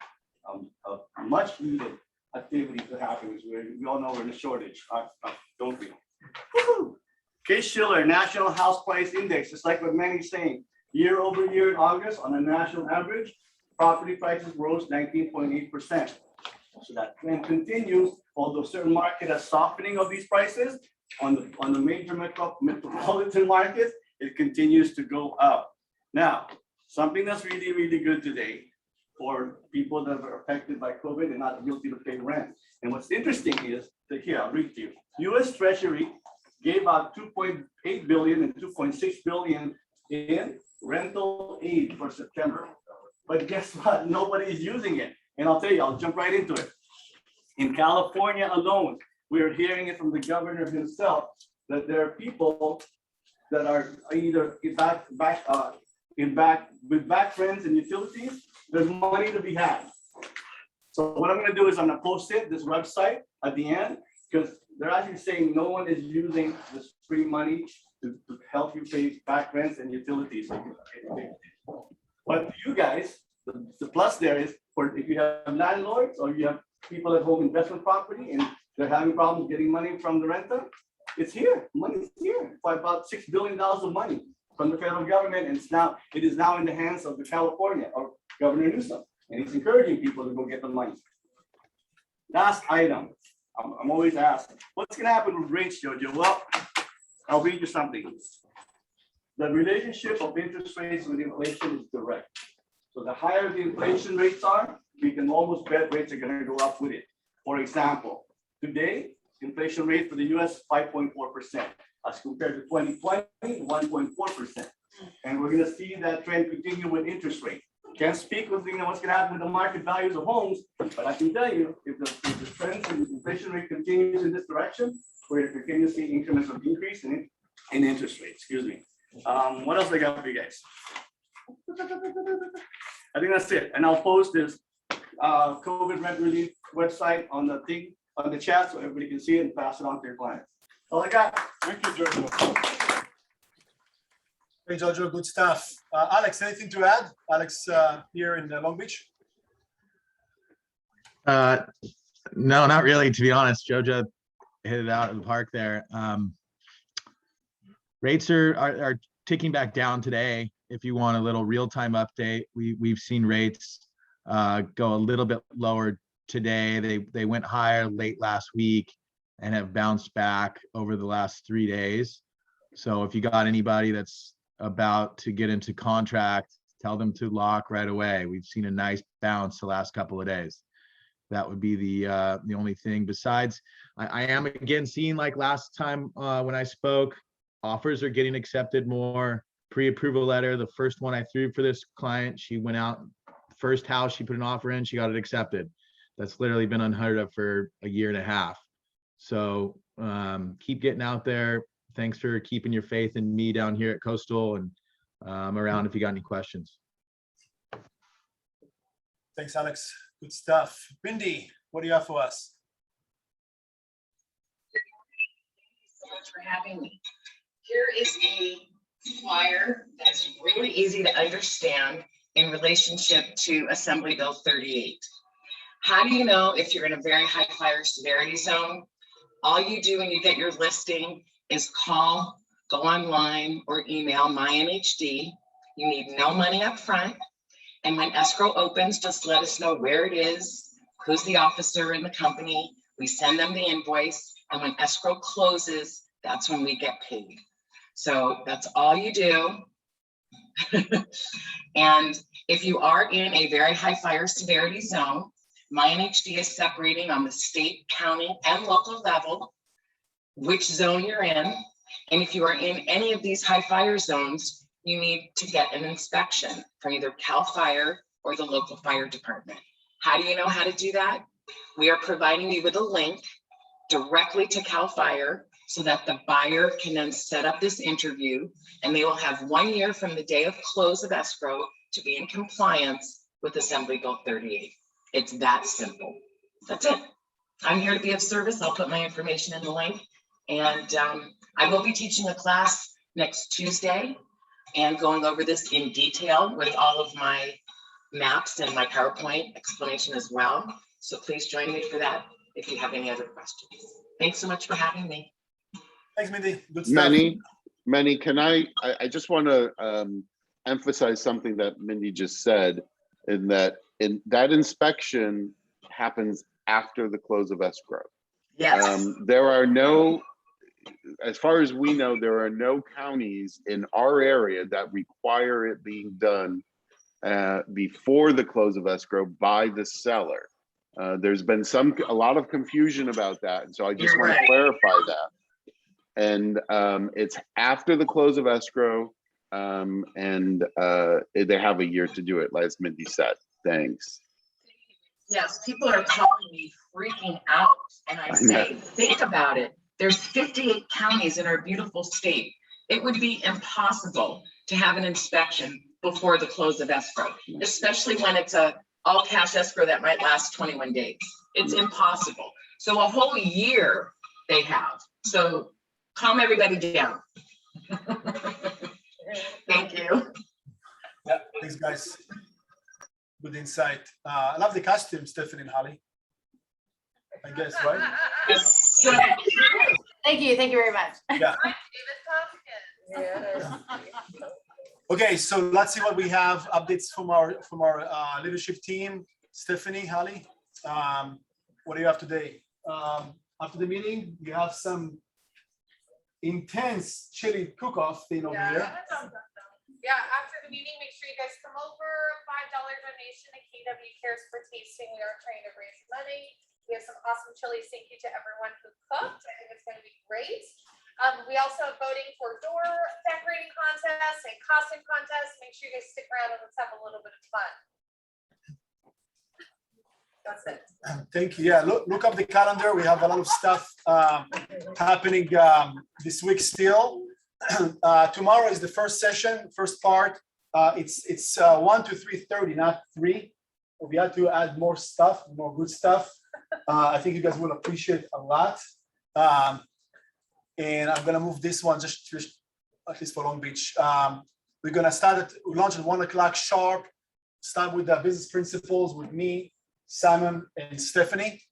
a much needed activity to happen. We all know we're in a shortage, don't we? Case-Shiller National House Price Index, just like what Manny's saying, year over year in August, on a national average, property prices rose 19.8%. So that trend continues, although certain markets are softening of these prices. On the major metropolitan markets, it continues to go up. Now, something that's really, really good today for people that are affected by COVID and not guilty to pay rent. And what's interesting is that here, I'll read to you. U.S. Treasury gave out $2.8 billion and $2.6 billion in rental aid for September. But guess what? Nobody is using it. And I'll tell you, I'll jump right into it. In California alone, we are hearing it from the governor himself that there are people that are either with back rents and utilities. There's money to be had. So what I'm going to do is I'm going to post this website at the end, because they're actually saying no one is using this free money to help you pay back rents and utilities. But for you guys, the plus there is, for if you have landlords or you have people at home investment property and they're having problems getting money from the renter, it's here. Money's here for about $6 billion of money from the federal government, and it is now in the hands of the California or Governor Newsom, and he's encouraging people to go get the money. Last item, I'm always asked, what's going to happen with rates, Jojo? Well, I'll read you something. The relationship of interest rates with inflation is direct. So the higher the inflation rates are, we can almost bet rates are going to go up with it. For example, today, inflation rate for the US 5.4%, as compared to 2020, 1.4%. And we're going to see that trend continue with interest rate. Can't speak with what's going to happen with the market values of homes, but I can tell you, if the trend in the inflation rate continues in this direction, we're going to continue to see increments of increase in interest rates. Excuse me. What else I got for you guys? I think that's it. And I'll post this COVID rent relief website on the chat so everybody can see it and pass it on to your clients. All I got.
Thank you, Jojo. Hey, Jojo, good stuff. Alex, anything to add? Alex here in Long Beach?
No, not really, to be honest. Jojo hit it out of the park there. Rates are ticking back down today. If you want a little real-time update, we've seen rates go a little bit lower today. They went higher late last week and have bounced back over the last 3 days. So if you got anybody that's about to get into contract, tell them to lock right away. We've seen a nice bounce the last couple of days. That would be the only thing. Besides, I am again seeing, like last time when I spoke, offers are getting accepted more. Pre-approval letter, the first one I threw for this client, she went out, first house she put an offer in, she got it accepted. That's literally been unheard of for a year and a half. So keep getting out there. Thanks for keeping your faith in me down here at Coastal, and I'm around if you got any questions.
Thanks, Alex. Good stuff. Bindi, what do you have for us?
Thank you so much for having me. Here is a flyer that's really easy to understand in relationship to Assembly Bill 38. How do you know if you're in a very high fire severity zone? All you do when you get your listing is call, go online, or email MyNHD. You need no money up front. And when escrow opens, just let us know where it is, who's the officer in the company. We send them the invoice. And when escrow closes, that's when we get paid. So that's all you do. And if you are in a very high fire severity zone, MyNHD is separating on the state, county, and local level which zone you're in. And if you are in any of these high fire zones, you need to get an inspection from either CAL FIRE or the local fire department. How do you know how to do that? We are providing you with a link directly to CAL FIRE so that the buyer can then set up this interview, and they will have 1 year from the day of close of escrow to be in compliance with Assembly Bill 38. It's that simple. That's it. I'm here to be of service. I'll put my information in the link. And I will be teaching a class next Tuesday and going over this in detail with all of my maps and my PowerPoint explanation as well. So please join me for that if you have any other questions. Thanks so much for having me.
Thanks, Mindy. Good stuff.
Manny, can I just want to emphasize something that Mindy just said, in that inspection happens after the close of escrow.
Yes.
There are no, as far as we know, there are no counties in our area that require it being done before the close of escrow by the seller. There's been a lot of confusion about that, and so I just want to clarify that. And it's after the close of escrow, and they have a year to do it, as Mindy said. Thanks.
Yes, people are calling me freaking out, and I say, think about it. There's 58 counties in our beautiful state. It would be impossible to have an inspection before the close of escrow, especially when it's a all cash escrow that might last 21 days. It's impossible. So a whole year they have. So calm everybody down. Thank you.
Yeah, thanks, guys. Good insight. I love the costume, Stephanie and Holly. I guess, right?
Thank you very much.
Yeah. Okay, so let's see what we have. Updates from our leadership team. Stephanie, Holly, what do you have today? After the meeting, we have some intense chili cook-off thing over here.
Yeah, after the meeting, make sure you guys come over. $5 donation to KW Cares for Tasting. We are trying to raise money. We have some awesome chilies. Thank you to everyone who cooked. I think it's going to be great. We also have voting for door decorating contests and costume contests. Make sure you guys stick around and let's have a little bit of fun. That's it.
Thank you. Yeah, look up the calendar. We have a lot of stuff happening this week still. Tomorrow is the first session, first part. It's 1 to 3:30, not 3. We had to add more stuff, more good stuff. I think you guys will appreciate a lot. And I'm gonna move this one just at least for Long Beach. We're gonna launch at 1 o'clock sharp. Start with the business principles with me, Simon, and Stephanie,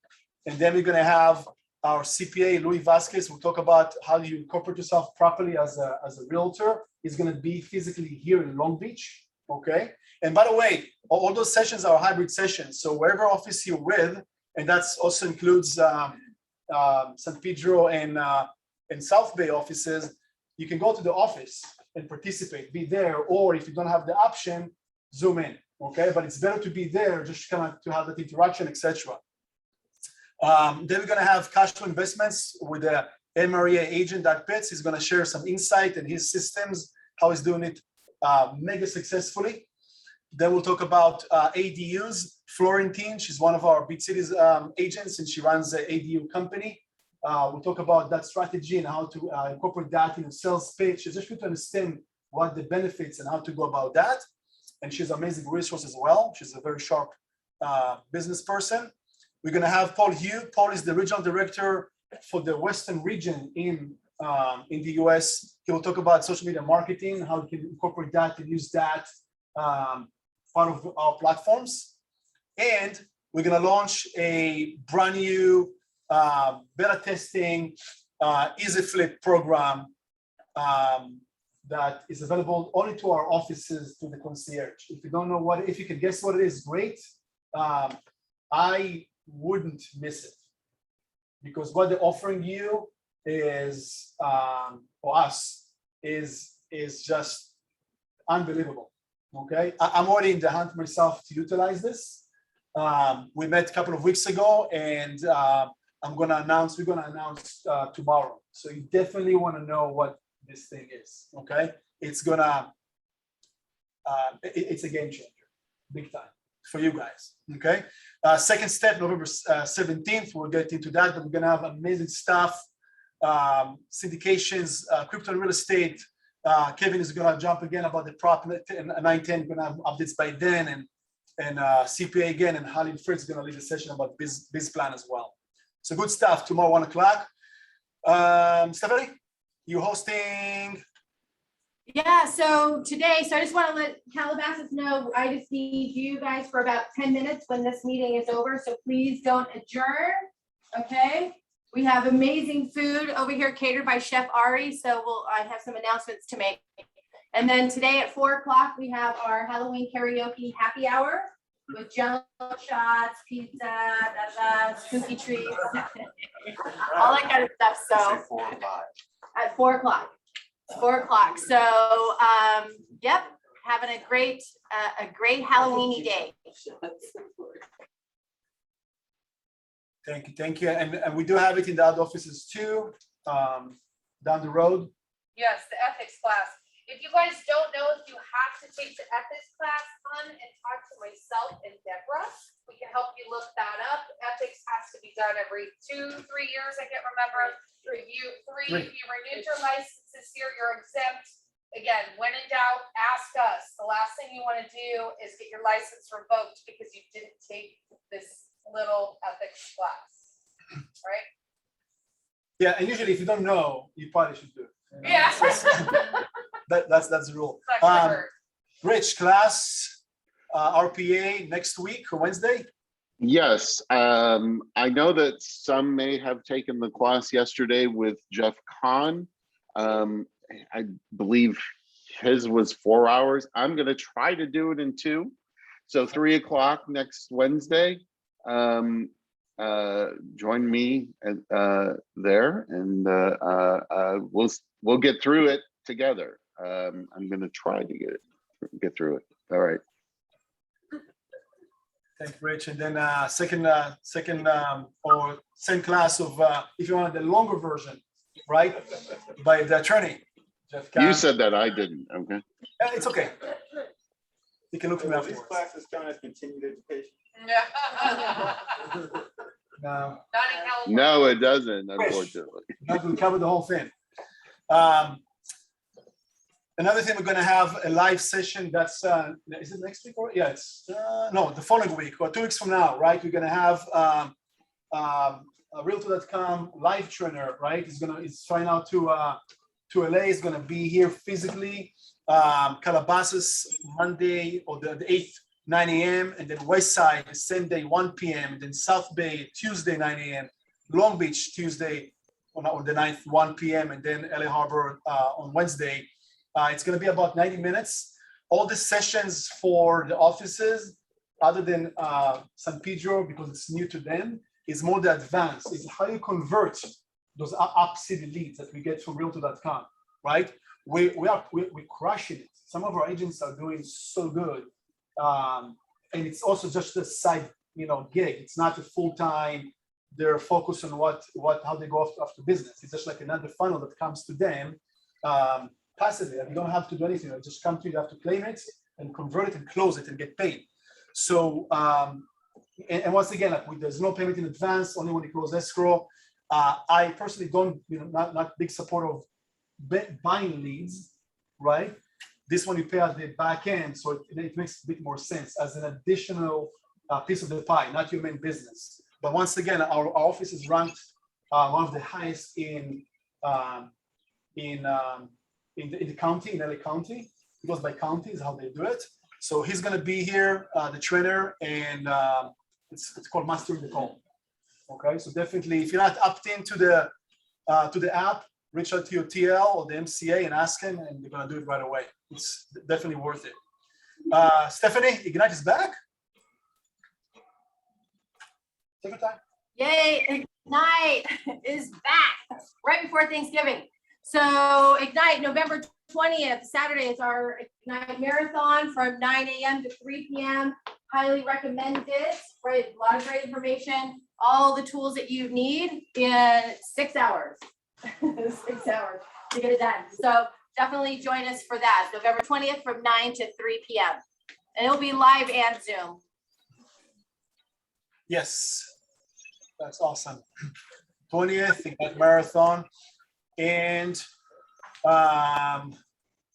and then we're gonna have our CPA, Louis Vasquez, will talk about how you incorporate yourself properly as a realtor. He's gonna be physically here in Long Beach, okay? And by the way, all those sessions are hybrid sessions, so wherever office you're with, and that's also includes San Pedro and South Bay offices, you can go to the office and participate, be there, or if you don't have the option, Zoom in, okay? But it's better to be there, just kind of to have that interaction, etc. Then we're gonna have cash flow investments with the MREA agent that Pitts. He's gonna share some insight in his systems, how he's doing it mega successfully. Then we'll talk about ADUs. Florentine, she's one of our Big Cities agents, and she runs the ADU company. We'll talk about that strategy and how to incorporate that in a sales pitch, just to understand what the benefits and how to go about that. And she's an amazing resource as well. She's a very sharp business person. We're going to have Paul Hugh. Paul is the regional director for the Western region in the US. He will talk about social media marketing, how we can incorporate that and use that part of our platforms. And we're gonna launch a brand new beta testing Easy Flip program that is available only to our offices, to the concierge. If you don't know what, if you can guess what it is, great. I wouldn't miss it, because what they're offering you is, for us, is just unbelievable. Okay, I'm already in the hunt myself to utilize this. We met a couple of weeks ago, and we're gonna announce tomorrow. So you definitely want to know what this thing is. Okay, it's gonna it's a game changer, big time for you guys. Okay, second step, November 17th, we'll get into that, but we're gonna have amazing stuff, syndications, crypto and real estate. Kevin is gonna jump again about the Prop 910, gonna have updates by then, and CPA again, and Harley Fritz is gonna lead a session about biz plan as well. So good stuff tomorrow, 1 o'clock. Stephanie, you hosting?
Yeah, so today, so I just want to let Calabasas know, I just need you guys for about 10 minutes when this meeting is over, so please don't adjourn, okay? We have amazing food over here catered by Chef Ari, so I have some announcements to make. And then today at 4 o'clock, we have our Halloween karaoke happy hour with jello shots, pizza, spooky treats, all that kind of stuff, so.
4 or 5.
At 4 o'clock. 4 o'clock. So, yep, having a great Halloweeny day.
Thank you. And we do have it in the other offices too, down the road.
Yes, the ethics class. If you guys don't know if you have to take the ethics class, come and talk to myself and Deborah. We can help you look that up. Ethics has to be done every 2-3 years. I can't remember. If you renewed your license this year, you're exempt. Again, when in doubt, ask us. The last thing you want to do is get your license revoked because you didn't take this little ethics class, right?
Yeah, and usually if you don't know, you probably should do it. You know?
Yeah.
That's the rule. Rich, class, RPA next week or Wednesday?
Yes, I know that some may have taken the class yesterday with Jeff Kahn. I believe his was 4 hours. I'm going to try to do it in 2. So 3 o'clock next Wednesday. Join me there, and we'll get through it together. I'm going to try to get through it. All right.
Thank you, Rich. And then second or same class of, if you want the longer version, right, by the attorney, Jeff Kahn.
You said that, I didn't. Okay.
It's okay. You can look for me afterwards.
These classes count as continued education?
No.
No, it doesn't, unfortunately.
We covered the whole thing. Another thing, we're going to have a live session. That's is it next week or it's no, the following week or 2 weeks from now, right? We're going to have a Realtor.com live trainer, right? It's flying out to LA. Is going to be here physically. Calabasas Monday or the 8th, 9 a.m. and then West Side the same day, 1 p.m. And then South Bay Tuesday, 9 a.m. Long Beach Tuesday on the 9th, 1 p.m. and then LA Harbor on Wednesday. It's going to be about 90 minutes. All the sessions for the offices, other than San Pedro, because it's new to them, is more the advanced. It's how you convert those up city leads that we get from Realtor.com, right? We're crushing it. Some of our agents are doing so good, and it's also just a side, gig. It's not a full time. They're focused on how they go after business. It's just like another funnel that comes to them. Passively, you don't have to do anything. It just comes to you. You have to claim it and convert it and close it and get paid. So, and once again, there's no payment in advance, only when you close escrow. I personally don't, not big supporter of buying leads, right? This one you pay at the back end, so it makes a bit more sense as an additional piece of the pie, not your main business. But once again, our office is ranked one of the highest in the county, in LA County. It goes by county is how they do it. So he's going to be here, the trainer, and It's called Mastering the Call. Okay, so definitely, if you're not opted into the app, reach out to your TL or the MCA and ask him, and they're gonna do it right away. It's definitely worth it. Stephanie, Ignite is back. Take your time.
Yay, Ignite is back right before Thanksgiving. So Ignite, November 20th, Saturday is our Ignite Marathon from 9 a.m. to 3 p.m. Highly recommend it, right? A lot of great information, all the tools that you need in 6 hours. 6 hours to get it done. So definitely join us for that, November 20th from 9 to 3 p.m. And it'll be live and Zoom.
Yes, that's awesome. 20th, Ignite Marathon. And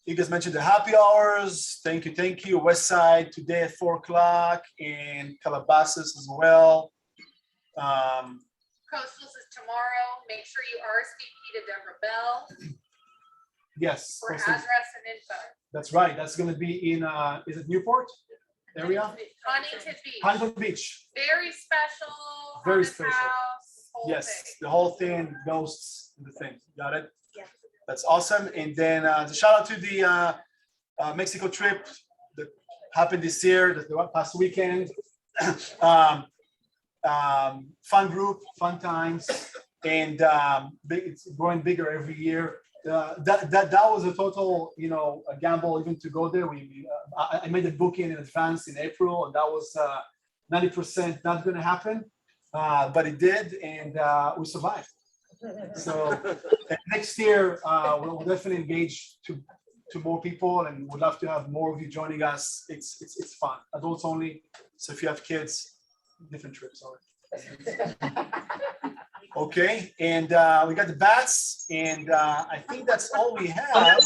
you guys mentioned the happy hours. Thank you. West Side today at 4 o'clock and Calabasas as well.
Coastal is tomorrow. Make sure you RSVP to Deborah Bell
Yes.
for
Coastal.
address and info.
That's right. That's going to be in, is it Newport area?
Huntington Beach.
Huntington Beach.
Very special.
Very
haunted
special.
House, whole
Yes,
thing.
the whole thing, ghosts, and the thing. Got it?
Yeah.
That's awesome. And then the shout out to the Mexico trip that happened this year, the past weekend. Fun group, fun times, and it's growing bigger every year. That was a total, a gamble even to go there. I made a booking in advance in April, and that was 90% not going to happen, but it did, and we survived. So next year we'll definitely engage to more people, and would love to have more of you joining us. It's fun, adults only. So if you have kids, different trips. Okay, and we got the bats, and I think that's all we have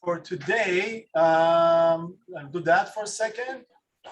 for today. I'll do that for a second.